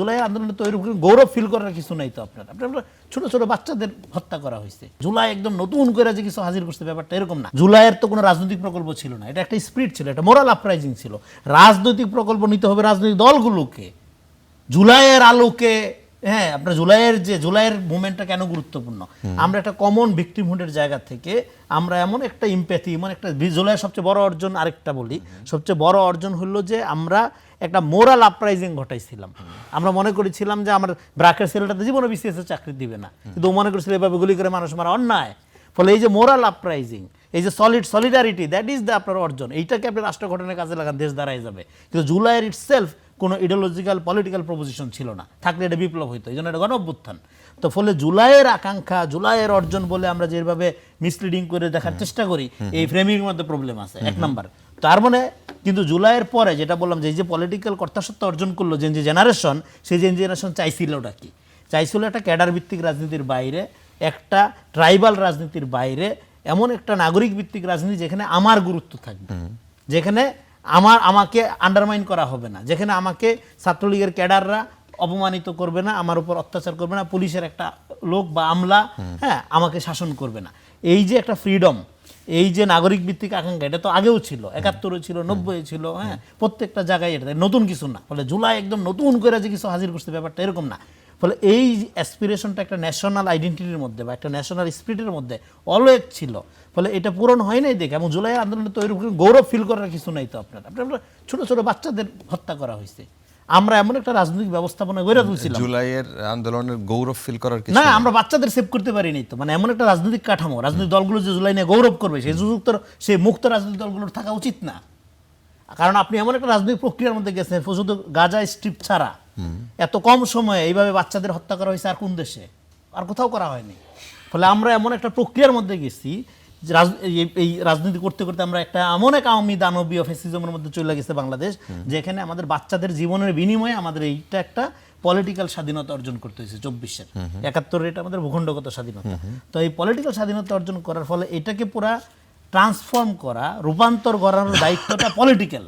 জুলাই আন্দোলনে তো এরকম গৌরব ফিল করার কিছু নাই তো আপনার ছোট ছোট বাচ্চাদের হত্যা করা হয়েছে। জুলাই একদম নতুন করে যে কিছু হাজির করছে ব্যাপারটা এরকম না। জুলাইয়ের তো কোনো রাজনৈতিক প্রকল্প ছিল না, এটা একটা স্পিরিট ছিল, একটা মোরাল আপরাইজিং ছিল। রাজনৈতিক প্রকল্প নিতে হবে রাজনৈতিক দলগুলোকে জুলাইয়ের আলোকে। হ্যাঁ, আপনার জুলাইয়ের মুভমেন্টটা কেন গুরুত্বপূর্ণ, আমরা একটা কমন ভিক্টিমহুডের জায়গা থেকে আমরা এমন একটা ইমপ্যাথি, এমন একটা জুলাইয়ের সবচেয়ে বড় অর্জন, আরেকটা বলি, সবচেয়ে বড় অর্জন হলো যে আমরা একটা মোরাল আপরাইজিং ঘটাইছিলাম। আমরা মনে করেছিলাম যে আমার ব্রাকের ছেলেটাতে জীবনে বিসিএস চাকরি দিবে না, কিন্তু ও মনে করেছিল এভাবে গুলি করে মানুষ মারা অন্যায়। ফলে এই যে মোরাল আপরাইজিং, এই যে সলিডারিটি, দ্যাট ইজ দ্য আপনার অর্জন। এইটাকে আপনি রাষ্ট্র গঠনের কাজে লাগান, দেশ দাঁড়ায় যাবে। কিন্তু জুলাইয়ের ইটসেলফ কোনো ইডিওলজিক্যাল পলিটিক্যাল প্রপোজিশন ছিল না, থাকলে এটা বিপ্লব হইতো, এই জন্য এটা গণঅভ্যুত্থান। তো ফলে জুলাইয়ের আকাঙ্ক্ষা, জুলাইয়ের অর্জন বলে আমরা যেভাবে মিসলিডিং করে দেখার চেষ্টা করি, এই ফ্রেমিং মধ্যে প্রবলেম আছে, এক নাম্বার। তার মানে কিন্তু জুলাইয়ের পরে যেটা বললাম যে এই যে পলিটিক্যাল কর্তাসত্ত্ব অর্জন করলো যে জেনারেশন, সেই জেনারেশন চাইছিল ওটা কি, চাইছিল একটা ক্যাডার ভিত্তিক রাজনীতির বাইরে, একটা ট্রাইবাল রাজনীতির বাইরে এমন একটা নাগরিক ভিত্তিক রাজনীতি যেখানে আমার গুরুত্ব থাকবে, যেখানে আমাকে আন্ডারমাইন করা হবে না, যেখানে আমাকে ছাত্রলীগের ক্যাডাররা অপমানিত করবে না, আমার উপর অত্যাচার করবে না, পুলিশের একটা লোক বা আমলা হ্যাঁ আমাকে শাসন করবে না। এই যে একটা ফ্রিডম, এই যে নাগরিক ভিত্তিক আকাঙ্ক্ষা, এটা তো আগেও ছিল, ৭১ ছিল, ৯০ ছিল, হ্যাঁ প্রত্যেকটা জায়গায় এটা নতুন কিছু না। ফলে জুলাই একদম নতুন করে যে কিছু হাজির করছে ব্যাপারটা এরকম না। ফলে এই অ্যাসপিরেশনটা একটা ন্যাশনাল আইডেন্টিটির মধ্যে বা একটা ন্যাশনাল স্পিরিটের মধ্যে অলওয়েজ ছিল। ফলে এটা পূরণ হয় নাই দেখে, এবং জুলাই আন্দোলনে তো এরকম গৌরব ফিল করার কিছু নাই তো আপনার ছোট ছোট বাচ্চাদের হত্যা করা হয়েছে। আমরা এমন একটা রাজনৈতিক ব্যবস্থাপনা গড়ে তুলছিলাম, জুলাইয়ের আন্দোলনের গৌরব ফিল করার কিছু না আমরা বাচ্চাদের সেভ করতে পারিনি তো। মানে এমন একটা রাজনৈতিক কাঠামো, রাজনৈতিক দলগুলো যে জুলাই নিয়ে গৌরব করবে, সেই সুযোগ তো সেই মুক্ত রাজনৈতিক দলগুলোর থাকা উচিত না। কারণ আপনি এমন একটা রাজনৈতিক প্রক্রিয়ার মধ্যে গেছেন, শুধু গাজা স্ট্রিপ ছাড়া এত কম সময়ে এইভাবে বাচ্চাদের হত্যা করা হয়েছে আর কোন দেশে, আর কোথাও করা হয়নি। ফলে আমরা এমন একটা প্রক্রিয়ার মধ্যে গেছি, এই রাজনীতি করতে করতে আমরা একটা এমন এক আওয়ামী দানবীয় ফ্যাসিজমের মধ্যে চলে গেছে বাংলাদেশ, যেখানে আমাদের বাচ্চাদের জীবনের বিনিময়ে আমাদের এইটা একটা পলিটিক্যাল স্বাধীনতা অর্জন করতে হয়েছে। ২৪-এর ৭১-এর এটা আমাদের ভূখণ্ডগত স্বাধীনতা। তো এই পলিটিক্যাল স্বাধীনতা অর্জন করার ফলে এটাকে পুরা ট্রান্সফর্ম করা, রূপান্তর করার দায়িত্বটা পলিটিক্যাল।